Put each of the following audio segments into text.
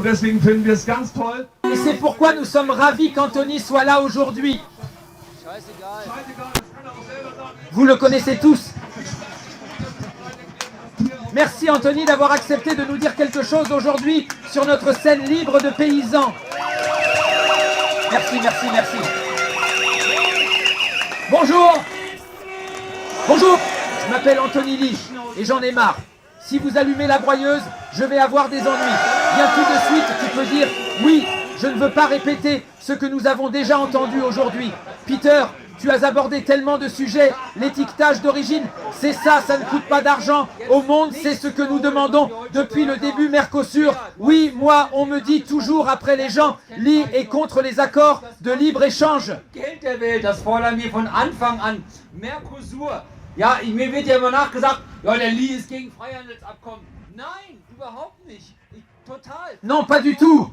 Und deswegen finden wir es ganz toll. Et c'est pourquoi nous sommes ravis qu'Anthony soit là aujourd'hui. Vous le connaissez tous. Merci Anthony d'avoir accepté de nous dire quelque chose aujourd'hui sur notre scène libre de paysans. Merci, merci, merci. Bonjour. Bonjour. Je m'appelle Anthony Lich et j'en ai marre. Si vous allumez la broyeuse, je vais avoir des ennuis. Bien tout de suite, tu peux dire oui, je ne veux pas répéter ce que nous avons déjà entendu aujourd'hui. Peter, tu as abordé tellement de sujets. L'étiquetage d'origine, c'est ça, ça ne coûte pas d'argent. Au monde, c'est ce que nous demandons depuis le début Mercosur. Oui, moi, on me dit toujours après les gens, Lee est contre les accords de libre-échange. Das fordern wir von Anfang an. Mercosur. Ja, mir wird ja immer nachgesagt, ja, der Lee ist gegen Freihandelsabkommen. Nein, überhaupt nicht. Total. Non, pas du tout.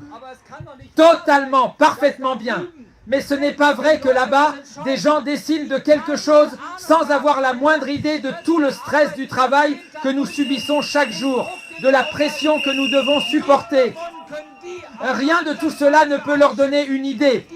Totalement, parfaitement bien. Mais ce n'est pas vrai que là-bas, des gens décident de quelque chose sans avoir la moindre idée de tout le stress du travail que nous subissons chaque jour, de la pression que nous devons supporter. Rien de tout cela ne peut leur donner une idée.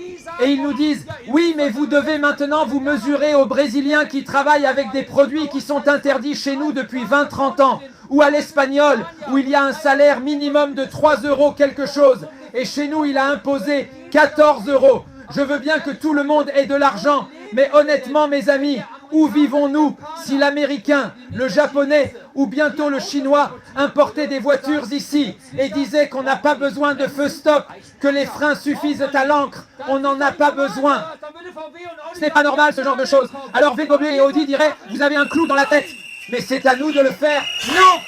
Et ils nous disent, oui, mais vous devez maintenant vous mesurer aux Brésiliens qui travaillent avec des produits qui sont interdits chez nous depuis 20-30 ans, ou à l'Espagnol, où il y a un salaire minimum de 3 € quelque chose, et chez nous il a imposé 14 €. Je veux bien que tout le monde ait de l'argent, mais honnêtement mes amis, où vivons-nous si l'Américain, le Japonais ou bientôt le Chinois importait des voitures ici et disait qu'on n'a pas besoin de feu stop, que les freins suffisent à l'encre, on n'en a pas besoin. Ce n'est pas normal ce genre de choses. Alors VW et Audi diraient, vous avez un clou dans la tête, mais c'est à nous de le faire. Non!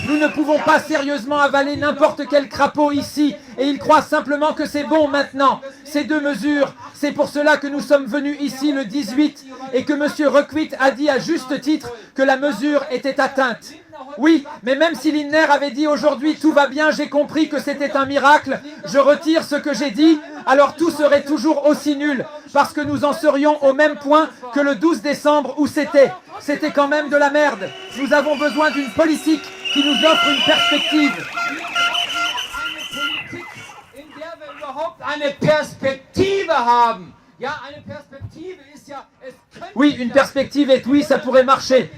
Nous ne pouvons pas sérieusement avaler n'importe quel crapaud ici et ils croient simplement que c'est bon maintenant. Ces deux mesures, c'est pour cela que nous sommes venus ici le 18 et que M. Requiet a dit à juste titre que la mesure était atteinte. Oui, mais même si Lindner avait dit aujourd'hui tout va bien, j'ai compris que c'était un miracle, je retire ce que j'ai dit, alors tout serait toujours aussi nul, parce que nous en serions au même point que le 12 décembre où c'était. C'était quand même de la merde. Nous avons besoin d'une politique qui nous offre une perspective. Oui, une perspective et oui, ça pourrait marcher.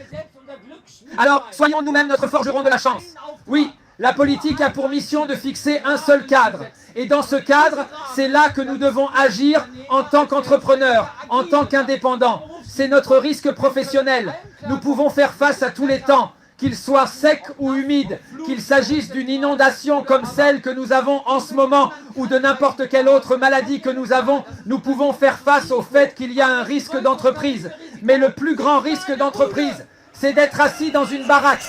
Alors, soyons nous-mêmes notre forgeron de la chance. Oui, la politique a pour mission de fixer un seul cadre. Et dans ce cadre, c'est là que nous devons agir en tant qu'entrepreneurs, en tant qu'indépendants. C'est notre risque professionnel. Nous pouvons faire face à tous les temps, qu'ils soient secs ou humides, qu'il s'agisse d'une inondation comme celle que nous avons en ce moment ou de n'importe quelle autre maladie que nous avons, nous pouvons faire face au fait qu'il y a un risque d'entreprise. Mais le plus grand risque d'entreprise, c'est d'être assis dans une baraque.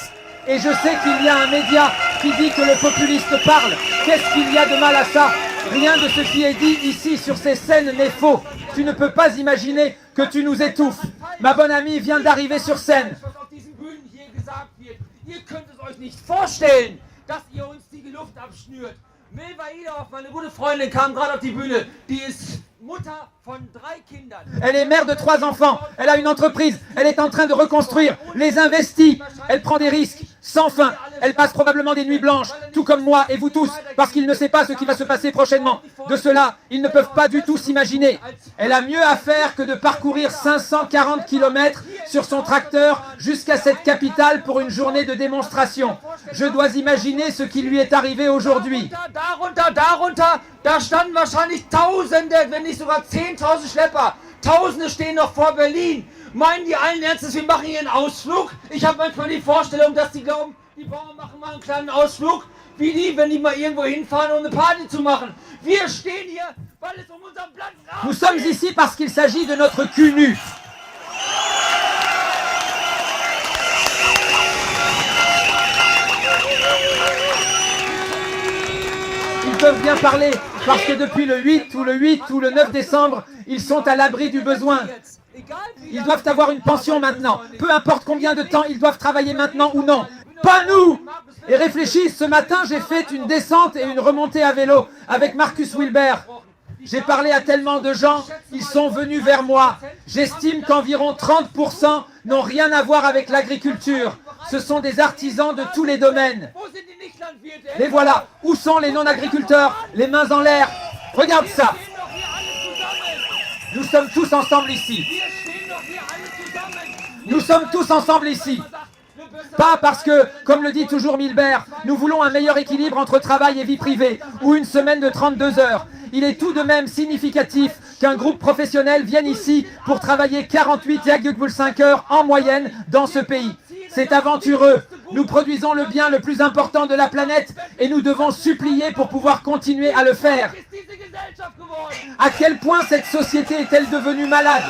Et je sais qu'il y a un média qui dit que le populiste parle. Qu'est-ce qu'il y a de mal à ça? Rien de ce qui est dit ici sur ces scènes n'est faux. Tu ne peux pas imaginer que tu nous étouffes. Ma bonne amie vient d'arriver sur scène. Ihr könnt es euch nicht vorstellen, dass ihr uns die Luft abschnürt. Milva Idorf, meine gute Freundin, kam gerade auf die Bühne. Die ist Mutter von 3 Kindern. Elle est mère de 3 enfants. Elle a une entreprise. Elle est en train de reconstruire. Les investit. Elle prend des risques sans fin. Elle passe probablement des nuits blanches, tout comme moi et vous tous, parce qu'il ne sait pas ce qui va se passer prochainement. De cela, ils ne peuvent pas du tout s'imaginer. Elle a mieux à faire que de parcourir 540 km sur son tracteur jusqu'à cette capitale pour une journée de démonstration. Je dois imaginer ce qui lui est arrivé aujourd'hui. Da standen wahrscheinlich Tausende, wenn nicht sogar 10.000 Schlepper. Tausende stehen noch vor Berlin. Meinen die allen Ernstes, wir machen hier einen Ausflug? Ich habe manchmal die Vorstellung, dass die glauben, die Bauern machen mal einen kleinen Ausflug, wie die, wenn die mal irgendwo hinfahren, um eine Party zu machen. Wir stehen hier, weil es um unseren Platz geht. Nous sommes ici parce qu'il s'agit de notre cul nu. Ils peuvent bien parler, parce que depuis le 8 ou le 9 décembre, ils sont à l'abri du besoin. Ils doivent avoir une pension maintenant. Peu importe combien de temps ils doivent travailler maintenant ou non. Pas nous! Et réfléchis, ce matin, j'ai fait une descente et une remontée à vélo avec Marcus Wilber. J'ai parlé à tellement de gens, ils sont venus vers moi. J'estime qu'environ 30% n'ont rien à voir avec l'agriculture. Ce sont des artisans de tous les domaines. Wo sind die Nichtlandwirte? Les voilà. Où sont les non-agriculteurs? Les mains en l'air. Regarde ça. Wir stehen doch hier alle zusammen. Nous sommes tous ensemble ici. Wir stehen doch hier alle zusammen. Nous sommes tous ensemble ici. Pas parce que, comme le dit toujours Milbert, nous voulons un meilleur équilibre entre travail et vie privée, ou une semaine de 32 heures. Il est tout de même significatif qu'un groupe professionnel vienne ici pour travailler 48,5 heures en moyenne dans ce pays. C'est aventureux. Nous produisons le bien le plus important de la planète et nous devons supplier pour pouvoir continuer à le faire. Ist diese Gesellschaft geworden? À quel point cette société est-elle devenue malade?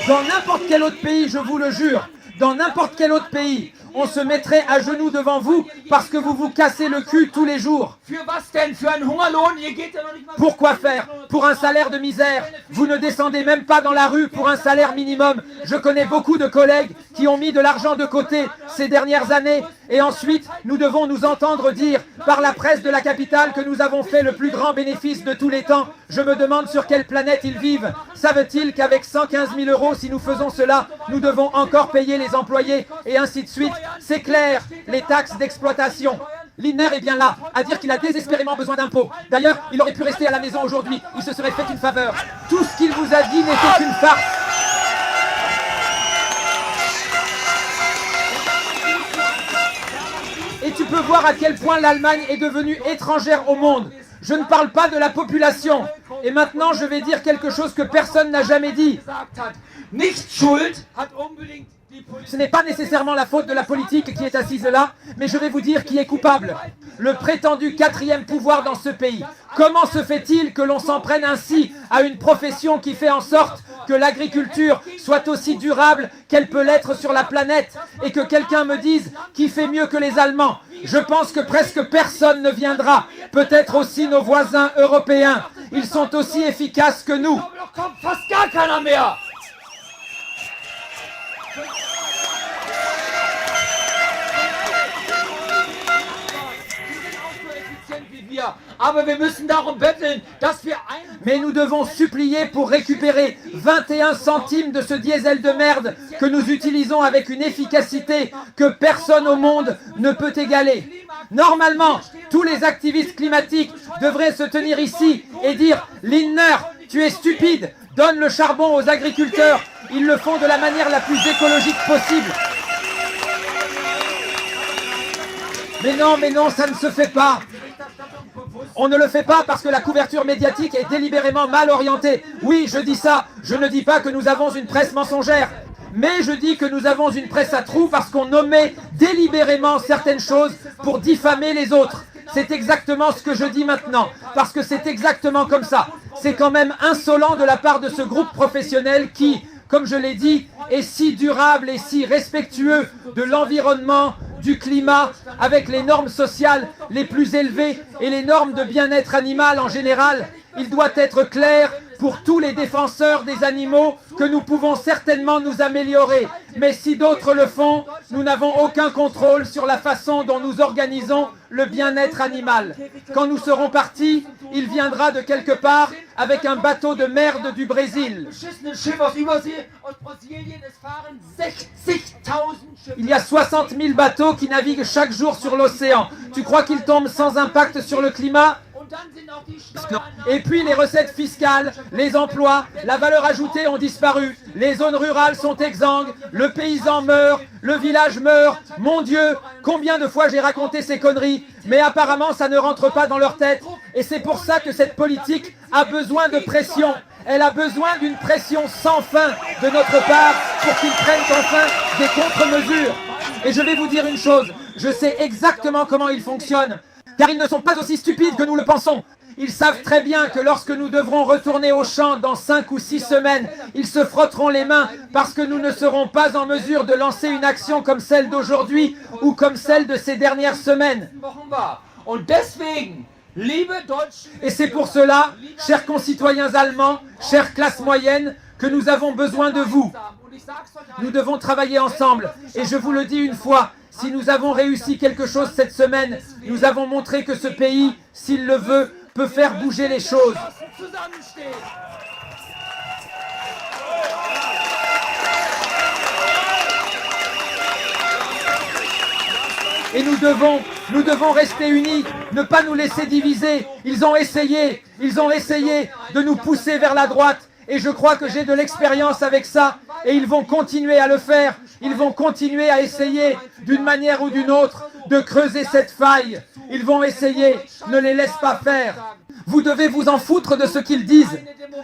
Dans n'importe quel autre pays, je vous le jure, dans n'importe quel autre pays, on se mettrait à genoux devant vous parce que vous vous cassez le cul tous les jours. Für was denn? Für einen Hungerlohn? Ihr geht ja noch nicht mal... Pourquoi faire? Pour un salaire de misère. Vous ne descendez même pas dans la rue pour un salaire minimum. Je connais beaucoup de collègues qui ont mis de l'argent de côté ces dernières années et ensuite nous devons nous entendre dire par la presse de la capitale que nous avons fait le plus grand bénéfice de tous les temps. Je me demande sur quelle planète ils vivent. Savent-ils qu'avec 115 000 €, si nous faisons cela, nous devons encore payer les employés et ainsi de suite? C'est clair, les taxes d'exploitation. Lindner est bien là, à dire qu'il a désespérément besoin d'impôts. D'ailleurs, il aurait pu rester à la maison aujourd'hui, il se serait fait une faveur. Tout ce qu'il vous a dit n'était qu'une farce. Et tu peux voir à quel point l'Allemagne est devenue étrangère au monde. Je ne parle pas de la population. Et maintenant, je vais dire quelque chose que personne n'a jamais dit. gesagt hat. Nicht schuld hat unbedingt die Politik. Ce n'est pas nécessairement la faute de la politique qui est assise là, mais je vais vous dire qui est coupable. Le prétendu quatrième pouvoir dans ce pays. Comment se fait-il que l'on s'en prenne ainsi à une profession qui fait en sorte que l'agriculture soit aussi durable qu'elle peut l'être sur la planète et que quelqu'un me dise qui fait mieux que les Allemands? Je pense que presque personne ne viendra. Peut-être aussi nos voisins européens. Ils sont aussi efficaces que nous. Aber doch kommt fast gar keiner mehr. Aber wir müssen darum betteln, dass wir einen... Mais nous devons supplier pour récupérer 21 centimes de ce diesel de merde que nous utilisons avec une efficacité que personne au monde ne peut égaler. Normalement, tous les activistes climatiques devraient se tenir ici et dire « Lindner, tu es stupide, donne le charbon aux agriculteurs, ils le font de la manière la plus écologique possible. » Mais non, ça ne se fait pas. On ne le fait pas parce que la couverture médiatique est délibérément mal orientée. Oui, je dis ça, je ne dis pas que nous avons une presse mensongère. Mais je dis que nous avons une presse à trous parce qu'on omet délibérément certaines choses pour diffamer les autres. C'est exactement ce que je dis maintenant, parce que c'est exactement comme ça. C'est quand même insolent de la part de ce groupe professionnel qui, comme je l'ai dit, est si durable et si respectueux de l'environnement, du climat, avec les normes sociales les plus élevées et les normes de bien-être animal en général. Il doit être clair pour tous les défenseurs des animaux que nous pouvons certainement nous améliorer. Mais si d'autres le font, nous n'avons aucun contrôle sur la façon dont nous organisons le bien-être animal. Quand nous serons partis, il viendra de quelque part avec un bateau de merde du Brésil. beschissenen Schiff aus Übersee, aus Brasilien. Es fahren 60.000 Schiffe. Il y a 60 000 bateaux qui naviguent chaque jour sur l'océan. Tu crois qu'ils tombent sans impact sur le climat ? Und dann sind auch die Non. Steuern... Et puis les recettes fiscales, les emplois, la valeur ajoutée ont disparu. Les zones rurales sont exsangues, le paysan meurt, le village meurt. Mon Dieu, combien de fois j'ai raconté ces conneries, mais apparemment ça ne rentre pas dans leur tête. Et c'est pour ça que cette politique a besoin de pression. Elle a besoin d'une pression sans fin de notre part pour qu'ils prennent enfin des contre-mesures. Et je vais vous dire une chose, je sais exactement comment ils fonctionnent. Car ils ne sont pas aussi stupides que nous le pensons. Ils savent très bien que lorsque nous devrons retourner au champ dans 5 ou 6 semaines, ils se frotteront les mains parce que nous ne serons pas en mesure de lancer une action comme celle d'aujourd'hui ou comme celle de ces dernières semaines. Wochen war. Und deswegen, liebe Deutschen... Et c'est pour cela, chers concitoyens allemands, chère classe moyenne, que nous avons besoin de vous. Und ich sag's euch Nous devons travailler ensemble. Et je vous le dis une fois, si nous avons réussi quelque chose cette semaine, nous avons montré que ce pays, s'il le veut, peut faire bouger les choses. Et nous devons rester unis, ne pas nous laisser diviser. Ils ont essayé de nous pousser vers la droite. Et je crois que j'ai de l'expérience avec ça. Et ils vont continuer à le faire. Ils vont continuer à essayer, d'une manière ou d'une autre, de creuser cette faille. Ils vont essayer, ne les laisse pas faire. Vous devez vous en foutre de ce qu'ils disent.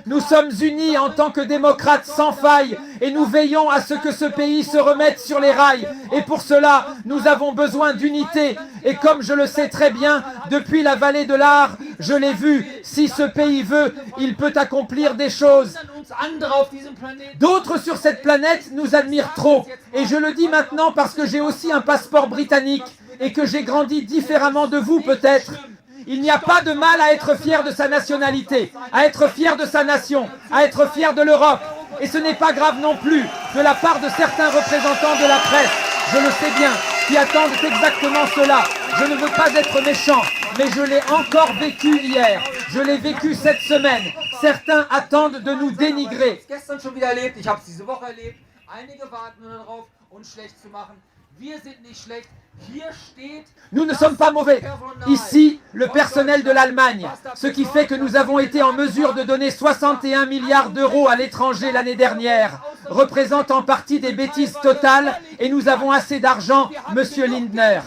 Nous sommes unis en tant que démocrates sans faille et nous veillons à ce que ce pays se remette sur les rails. Et pour cela, nous avons besoin d'unité. Et comme je le sais très bien, depuis la vallée de l'Ar, je l'ai vu, si ce pays veut, il peut accomplir des choses. D'autres sur cette planète nous admirent trop. Et je le dis maintenant parce que j'ai aussi un passeport britannique et que j'ai grandi différemment de vous peut-être. Il n'y a pas de mal à être fier de sa nationalité, à être fier de sa nation, à être fier de l'Europe. Et ce n'est pas grave non plus de la part de certains représentants de la presse, je le sais bien, qui attendent exactement cela. Je ne veux pas être méchant, mais je l'ai encore vécu hier. Je l'ai vécu cette semaine. Certains attendent de nous dénigrer. Nous ne sommes pas mauvais. Ici, le personnel de l'Allemagne, ce qui fait que nous avons été en mesure de donner 61 milliards d'euros à l'étranger l'année dernière, représente en partie des bêtises totales et nous avons assez d'argent, Monsieur Lindner.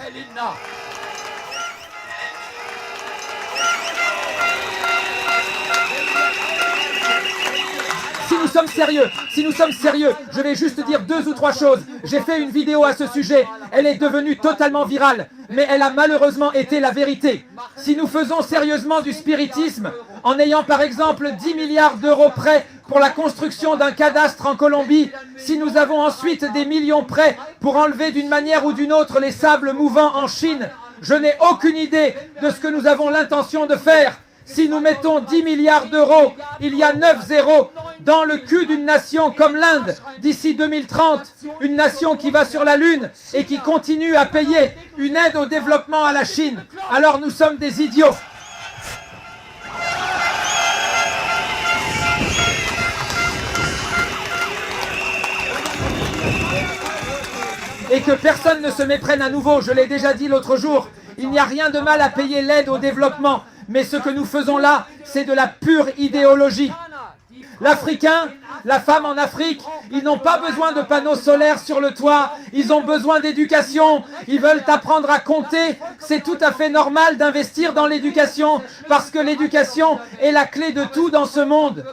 Si nous sommes sérieux, je vais juste dire 2 ou 3 choses. J'ai fait une vidéo à ce sujet, elle est devenue totalement virale, mais elle a malheureusement été la vérité. Si nous faisons sérieusement du spiritisme, en ayant par exemple 10 milliards d'euros prêts pour la construction d'un cadastre en Colombie, si nous avons ensuite des millions prêts pour enlever d'une manière ou d'une autre les sables mouvants en Chine, je n'ai aucune idée de ce que nous avons l'intention de faire. Si nous mettons 10 milliards d'euros, il y a 9 zéros dans le cul d'une nation comme l'Inde d'ici 2030, une nation qui va sur la Lune et qui continue à payer une aide au développement à la Chine. Alors nous sommes des idiots. Et que personne ne se méprenne à nouveau, je l'ai déjà dit l'autre jour, il n'y a rien de mal à payer l'aide au développement. Mais ce que nous faisons là, c'est de la pure idéologie. L'Africain, la femme en Afrique, ils n'ont pas besoin de panneaux solaires sur le toit, ils ont besoin d'éducation, ils veulent apprendre à compter. C'est tout à fait normal d'investir dans l'éducation, parce que l'éducation est la clé de tout dans ce monde.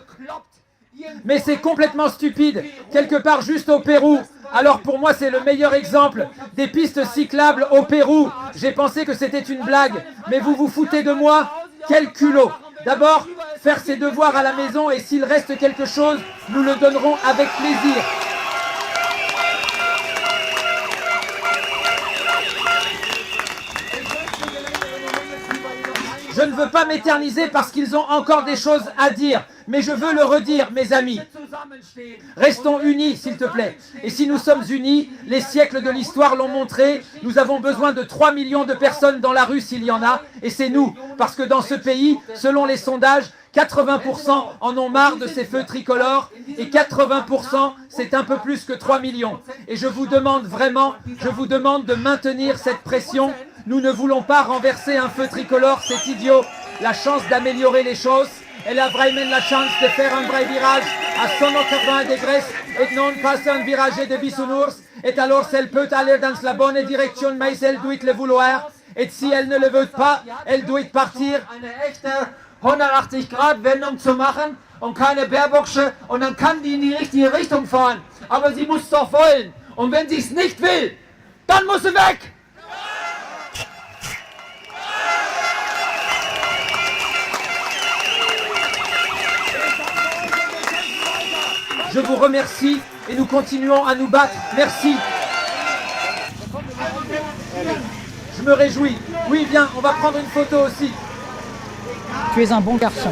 Mais c'est complètement stupide, quelque part juste au Pérou. Alors pour moi c'est le meilleur exemple, des pistes cyclables au Pérou. J'ai pensé que c'était une blague, mais vous vous foutez de moi? Quel culot! D'abord, faire ses devoirs à la maison et s'il reste quelque chose, nous le donnerons avec plaisir. Je ne veux pas m'éterniser parce qu'ils ont encore des choses à dire, mais je veux le redire, mes amis. Restons unis, s'il te plaît. Et si nous sommes unis, les siècles de l'histoire l'ont montré, nous avons besoin de 3 millions de personnes dans la rue s'il y en a, et c'est nous. Parce que dans ce pays, selon les sondages, 80% en ont marre de ces feux tricolores, et 80%, c'est un peu plus que 3 millions. Et je vous demande vraiment, je vous demande de maintenir cette pression. Nous ne voulons pas renverser un feu tricolore, c'est idiot. La chance d'améliorer les choses, elle a vraiment la chance de faire un vrai virage à 180 degrés et non passer un virage de bisounours. Et alors, elle peut aller dans la bonne direction, mais elle doit le vouloir. Et si elle ne le veut pas, elle doit partir. Eine echte 180-Grad-Wendung zu machen und keine Baerbocksche, und dann kann die in die richtige Richtung fahren. Aber sie muss es doch wollen. Und wenn sie es nicht will, dann muss sie weg. Je vous remercie et nous continuons à nous battre. Merci. Je me réjouis. Oui, viens, on va prendre une photo aussi. Tu es un bon garçon.